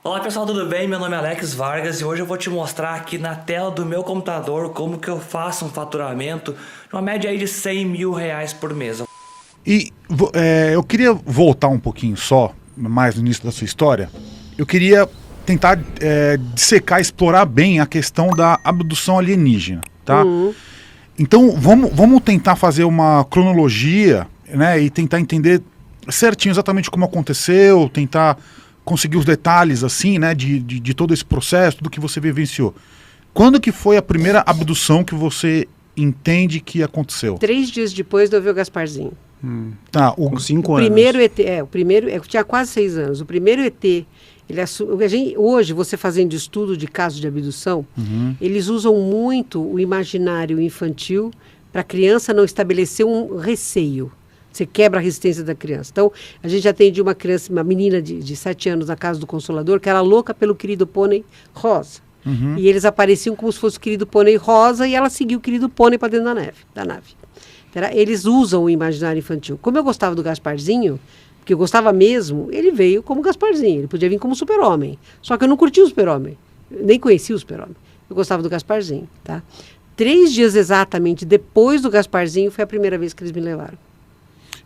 Olá pessoal, tudo bem? Meu nome é Alex Vargas e hoje eu vou te mostrar aqui na tela do meu computador como que eu faço um faturamento de uma média aí de R$100 mil por mês. E eu queria voltar um pouquinho só, mais no início da sua história. Eu queria tentar dissecar, explorar bem a questão da abdução alienígena, tá? Então vamos tentar fazer uma cronologia, né, e tentar entender certinho exatamente como aconteceu, tentar conseguir os detalhes assim, né, de todo esse processo, tudo que você vivenciou. Quando que foi a primeira abdução que você entende que aconteceu? 3 dias depois de eu ver o Gasparzinho. Tá, Com 5 anos. Primeiro ET, eu tinha quase 6 anos. O primeiro ET, hoje você fazendo estudo de casos de abdução, eles usam muito o imaginário infantil para a criança não estabelecer um receio. Você quebra a resistência da criança. Então, a gente atende uma criança, uma menina de 7 anos na casa do Consolador, que era louca pelo querido pônei rosa. E eles apareciam como se fosse o querido pônei rosa e ela seguiu o querido pônei para dentro da nave. Eles usam o imaginário infantil. Como eu gostava do Gasparzinho, porque eu gostava mesmo, ele veio como Gasparzinho. Ele podia vir como super-homem. Só que eu não curtia o super-homem. Nem conhecia o super-homem. Eu gostava do Gasparzinho, tá? 3 dias exatamente depois do Gasparzinho foi a primeira vez que eles me levaram.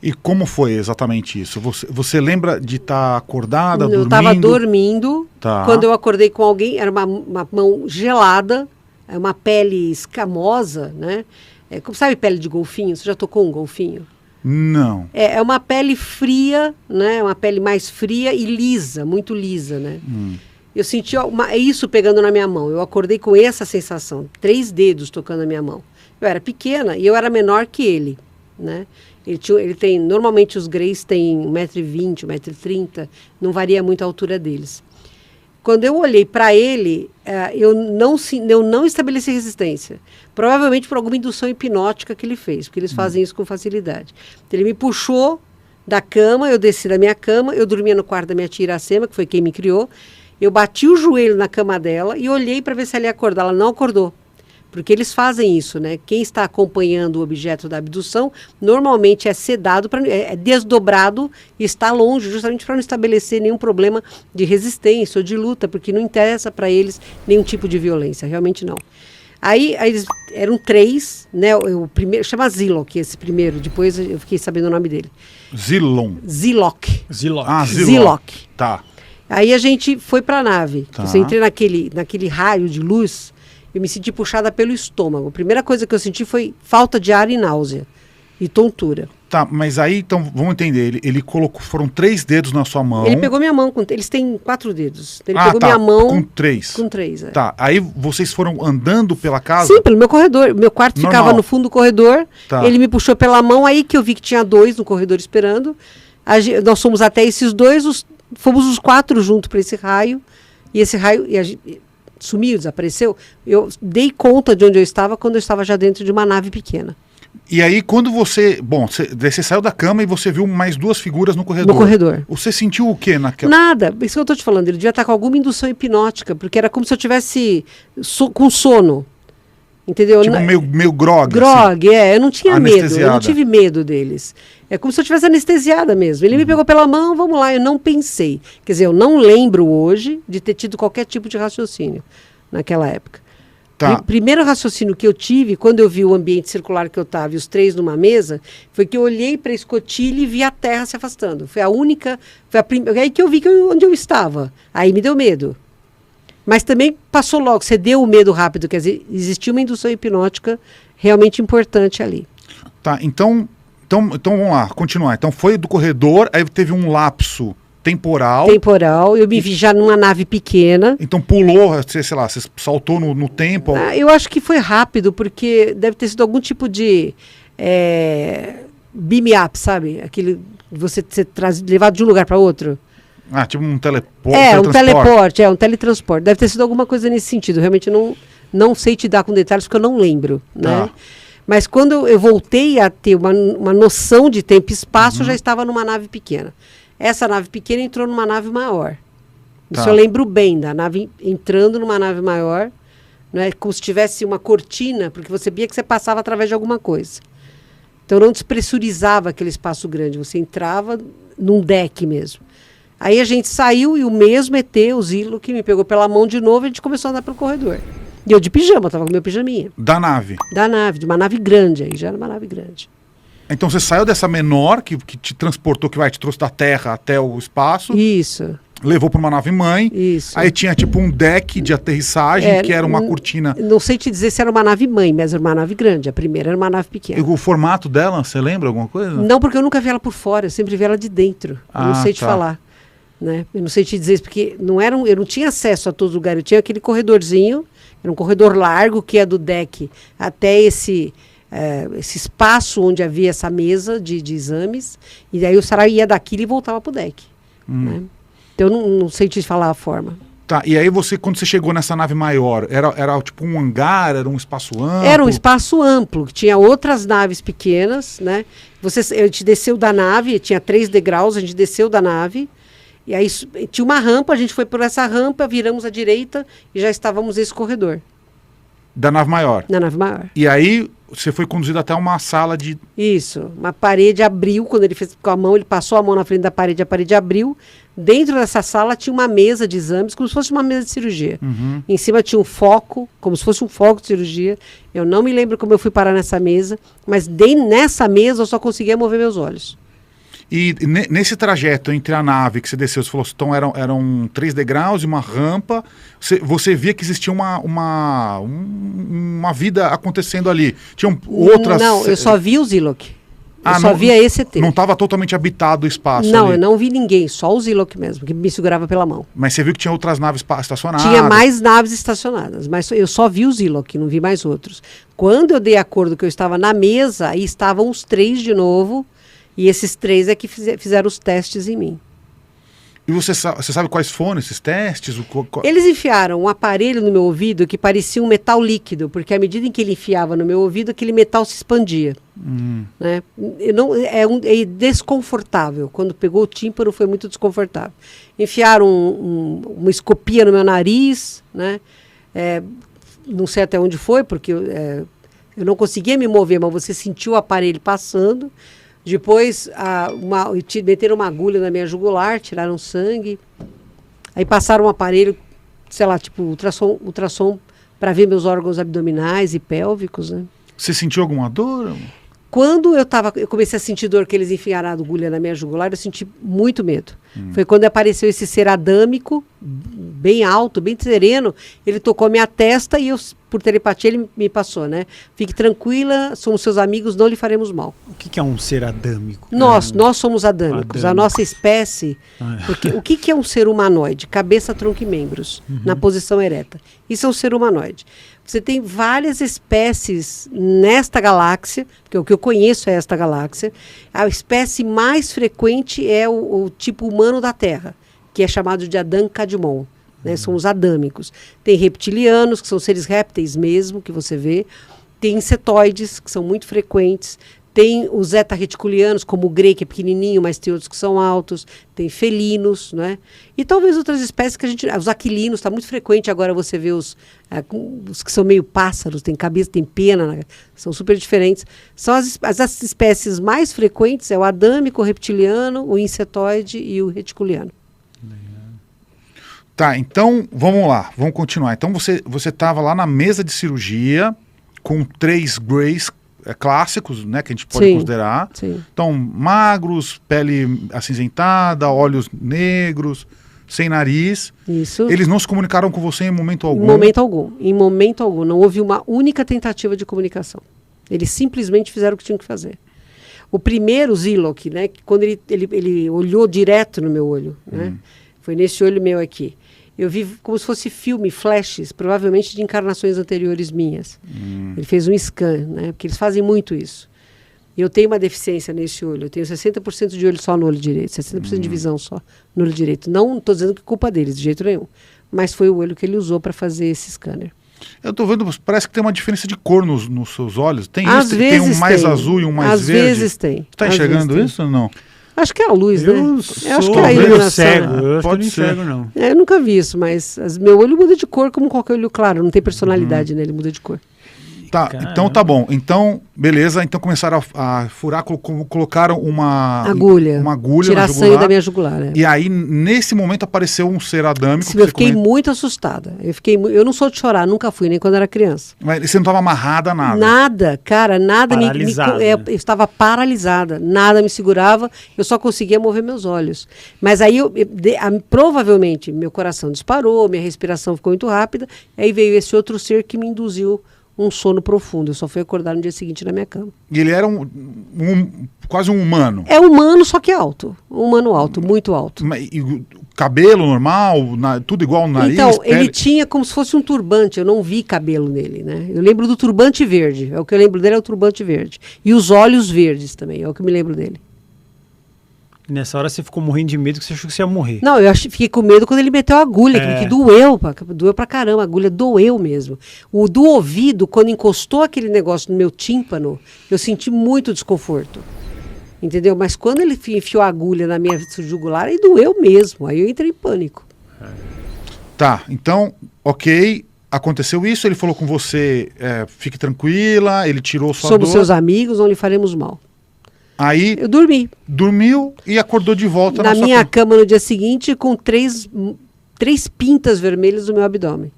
E como foi exatamente isso? Você lembra de estar acordada, dormindo? Eu estava dormindo, Tá. Quando eu acordei com alguém, era uma mão gelada, uma pele escamosa, né? Como sabe pele de golfinho? Você já tocou um golfinho? Não. É uma pele fria, né? Uma pele mais fria e lisa, muito lisa, né? Eu senti isso pegando na minha mão. Eu acordei com essa sensação, 3 dedos tocando na minha mão. Eu era pequena e eu era menor que ele, né? Ele tem, normalmente os greys têm 1,20 m, 1,30 m, não varia muito a altura deles. Quando eu olhei para ele, eu não estabeleci resistência. Provavelmente por alguma indução hipnótica que ele fez, porque eles fazem isso com facilidade. Então, ele me puxou da cama, eu desci da minha cama, eu dormia no quarto da minha tia Iracema, que foi quem me criou. Eu bati o joelho na cama dela e olhei para ver se ela ia acordar. Ela não acordou. Porque eles fazem isso, né? Quem está acompanhando o objeto da abdução, normalmente é sedado, é desdobrado e está longe, justamente para não estabelecer nenhum problema de resistência ou de luta, porque não interessa para eles nenhum tipo de violência, realmente não. Aí eles eram 3, né? O primeiro, chama Zilok, esse primeiro, depois eu fiquei sabendo o nome dele. Zilok. Ah, Zilok. Tá. Aí a gente foi para a nave. Tá. Eu entrei naquele raio de luz. Eu me senti puxada pelo estômago. A primeira coisa que eu senti foi falta de ar e náusea. E tontura. Tá, mas aí, então, vamos entender. Ele colocou, foram 3 dedos na sua mão. Ele pegou minha mão. Eles têm 4 dedos. Ele pegou tá, minha mão. Com 3. Com 3, é. Tá, aí vocês foram andando pela casa? Sim, pelo meu corredor. Meu quarto ficava no fundo do corredor. Tá. Ele me puxou pela mão. Aí que eu vi que tinha 2 no corredor esperando. Nós fomos até esses 2. Fomos os 4 juntos para esse raio. E esse raio... sumiu, desapareceu. Eu dei conta de onde eu estava quando eu estava já dentro de uma nave pequena. E aí, quando você saiu da cama e você viu mais 2 figuras no corredor. No corredor. Você sentiu o que naquela... Nada, isso que eu estou te falando. Ele devia estar com alguma indução hipnótica, porque era como se eu tivesse com sono. Entendeu? Tipo meio grog. Grog, assim. Eu não tinha medo, eu não tive medo deles. É como se eu tivesse anestesiada mesmo. Ele me pegou pela mão, vamos lá, eu não pensei. Quer dizer, eu não lembro hoje de ter tido qualquer tipo de raciocínio naquela época. Tá. O primeiro raciocínio que eu tive, quando eu vi o ambiente circular que eu estava e os 3 numa mesa, foi que eu olhei para a escotilha e vi a Terra se afastando. Foi aí que eu vi onde eu estava. Aí me deu medo. Mas também passou logo, cedeu o medo rápido, quer dizer, existia uma indução hipnótica realmente importante ali. Tá, então vamos lá, continuar. Então foi do corredor, aí teve um lapso temporal, eu me vi já numa nave pequena. Então pulou, sei lá, você saltou no tempo. Eu acho que foi rápido, porque deve ter sido algum tipo de beam up, sabe? Aquele você ser levado de um lugar para outro. Ah, tipo um teleporte. Um teletransporte. Deve ter sido alguma coisa nesse sentido. Realmente não sei te dar com detalhes, porque eu não lembro, né? Mas quando eu voltei a ter uma noção de tempo e espaço, eu já estava numa nave pequena. Essa nave pequena entrou numa nave maior. Isso eu lembro bem, da nave entrando numa nave maior, né? Como se tivesse uma cortina, porque você via que você passava através de alguma coisa. Então não despressurizava aquele espaço grande, você entrava num deck mesmo. Aí a gente saiu e o mesmo ET, o Zilo, que me pegou pela mão de novo, a gente começou a andar pelo corredor. E eu de pijama, tava com meu pijaminha. Da nave. Da nave, de uma nave grande, aí já era uma nave grande. Então você saiu dessa menor, que te transportou, te trouxe da Terra até o espaço, Isso, levou para uma nave mãe, isso. aí tinha tipo um deck de aterrissagem, que era uma cortina. Não sei te dizer se era uma nave mãe, mas era uma nave grande. A primeira era uma nave pequena. O formato dela, você lembra alguma coisa? Não, porque eu nunca vi ela por fora, eu sempre vi ela de dentro. Eu não sei te tá. falar. Né? Eu não sei te dizer, porque eu não tinha acesso a todos os lugares. Eu tinha aquele corredorzinho, era um corredor largo, que é do deck até esse espaço onde havia essa mesa de exames. E daí o Sarau ia daquilo e voltava pro deck. Né? Então eu não sei te falar a forma. Tá, e aí quando você chegou nessa nave maior, era tipo um hangar, era um espaço amplo? Era um espaço amplo, que tinha outras naves pequenas, né? A gente desceu da nave, tinha 3 degraus, a gente desceu da nave, e aí tinha uma rampa, a gente foi por essa rampa, viramos à direita e já estávamos nesse corredor. Da nave maior? Na nave maior. E aí você foi conduzido até uma sala de... Isso, uma parede abriu, quando ele fez com a mão, ele passou a mão na frente da parede, a parede abriu. Dentro dessa sala tinha uma mesa de exames, como se fosse uma mesa de cirurgia. Em cima tinha um foco, como se fosse um foco de cirurgia. Eu não me lembro como eu fui parar nessa mesa, mas nessa mesa eu só conseguia mover meus olhos. E nesse trajeto entre a nave que você desceu, você falou, então eram 3 degraus e uma rampa, você via que existia uma vida acontecendo ali. Tinham outras... Não, eu só vi o Zilok. Eu só não, via esse ET. Não estava totalmente habitado o espaço Não, ali. eu não vi ninguém, só o Zilok mesmo, que me segurava pela mão. Mas você viu que tinha outras naves estacionadas? Tinha mais naves estacionadas, mas eu só vi o Zilok, não vi mais outros. Quando eu dei acordo que eu estava na mesa, aí estavam os 3 de novo, e esses 3 é que fizeram os testes em mim. E você sabe quais foram esses testes? Eles enfiaram um aparelho no meu ouvido que parecia um metal líquido, porque à medida em que ele enfiava no meu ouvido, aquele metal se expandia. Né? É desconfortável. Quando pegou o tímpano, foi muito desconfortável. Enfiaram uma escopia no meu nariz, né? Não sei até onde foi, porque eu não conseguia me mover, mas você sentiu o aparelho passando. Depois, meteram uma agulha na minha jugular, tiraram sangue. Aí passaram um aparelho, sei lá, tipo ultrassom para ver meus órgãos abdominais e pélvicos, né? Você sentiu alguma dor? Quando eu comecei a sentir dor, que eles enfiaram a agulha na minha jugular, eu senti muito medo. Foi quando apareceu esse ser adâmico, bem alto, bem sereno. Ele tocou a minha testa e eu, por telepatia, ele me passou, né? Fique tranquila, somos seus amigos, não lhe faremos mal. O que é um ser adâmico? Nós somos adâmicos, a nossa espécie. Porque o que é um ser humanoide? Cabeça, tronco e membros, na posição ereta. Isso é um ser humanoide. Você tem várias espécies nesta galáxia, porque o que eu conheço é esta galáxia. A espécie mais frequente é o tipo humano da Terra, que é chamado de Adam Kadmon. Né? São os adâmicos. Tem reptilianos, que são seres répteis mesmo, que você vê. Tem insetoides, que são muito frequentes. Tem os zeta-reticulianos, como o grey, que é pequenininho, mas tem outros que são altos. Tem felinos, né? E talvez outras espécies que a gente... Os aquilinos, está muito frequente agora você vê os que são meio pássaros, tem cabeça, tem pena, né? São super diferentes. São as espécies mais frequentes, é o adâmico, o reptiliano, o insetoide e o reticuliano. Tá, então vamos lá, vamos continuar. Então você estava lá na mesa de cirurgia com 3 greys clássicos, né, que a gente pode considerar. Sim. Então, magros, pele acinzentada, olhos negros, sem nariz. Isso. Eles não se comunicaram com você em momento algum? Em momento algum. Em momento algum. Não houve uma única tentativa de comunicação. Eles simplesmente fizeram o que tinham que fazer. O primeiro, Zilok, né, quando ele olhou direto no meu olho, né, foi nesse olho meu aqui. Eu vi como se fosse filme, flashes, provavelmente de encarnações anteriores minhas. Ele fez um scan, né? Porque eles fazem muito isso. Eu tenho uma deficiência nesse olho. Eu tenho 60% de olho só no olho direito, 60% de visão só no olho direito. Não estou dizendo que é culpa deles, de jeito nenhum. Mas foi o olho que ele usou para fazer esse scanner. Eu estou vendo, parece que tem uma diferença de cor nos seus olhos. Tem Às isso? vezes tem um mais tem. azul e um mais Às verde? Às vezes tem. Está enxergando isso ou não? Acho que é a luz, né? Eu acho que é a meio iluminação. cego, eu acho que Pode não ser. enxergo, não. Eu nunca vi isso, mas meu olho muda de cor como qualquer olho claro. Não tem personalidade, né? Ele muda de cor. Tá, Caramba. então tá bom. Então, beleza. Então começaram a furar, colocaram uma Agulha. na Tirar sangue jugular. da minha jugular. E aí, nesse momento, apareceu um ser adâmico. Eu fiquei muito assustada. Eu não sou de chorar, nunca fui, nem quando era criança. Mas você não estava amarrada a nada. Nada, cara, nada Paralisada, eu né? estava paralisada, nada me segurava, eu só conseguia mover meus olhos. Mas aí, provavelmente, meu coração disparou, minha respiração ficou muito rápida, aí veio esse outro ser que me induziu um sono profundo. Eu só fui acordar no dia seguinte na minha cama. E ele era quase um humano. É humano, só que alto. Um humano alto, muito alto. E o cabelo normal, tudo igual no nariz? Então, pele? ele tinha como se fosse um turbante, eu não vi cabelo nele, né? Eu lembro do turbante verde, é o que eu lembro dele, é o turbante verde. E os olhos verdes também, é o que eu me lembro dele. E nessa hora você ficou morrendo de medo que você achou que você ia morrer. Não, fiquei com medo quando ele meteu a agulha, É. que doeu pra caramba, a agulha doeu mesmo. O do ouvido, quando encostou aquele negócio no meu tímpano, eu senti muito desconforto. Entendeu? Mas quando ele enfiou a agulha na minha jugular, aí doeu mesmo, aí eu entrei em pânico. Tá, então, ok, aconteceu isso, ele falou com você, fique tranquila, ele tirou sua Somos dor. seus amigos, não lhe faremos mal. Aí Eu dormi. dormiu e acordou de volta Na sua minha cama. cama no dia seguinte, com três pintas vermelhas no meu abdômen.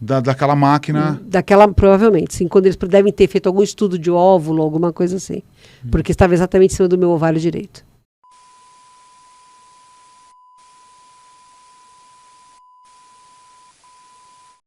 Daquela máquina. Daquela, provavelmente, sim. Quando eles devem ter feito algum estudo de óvulo, alguma coisa assim. Porque estava exatamente em cima do meu ovário direito.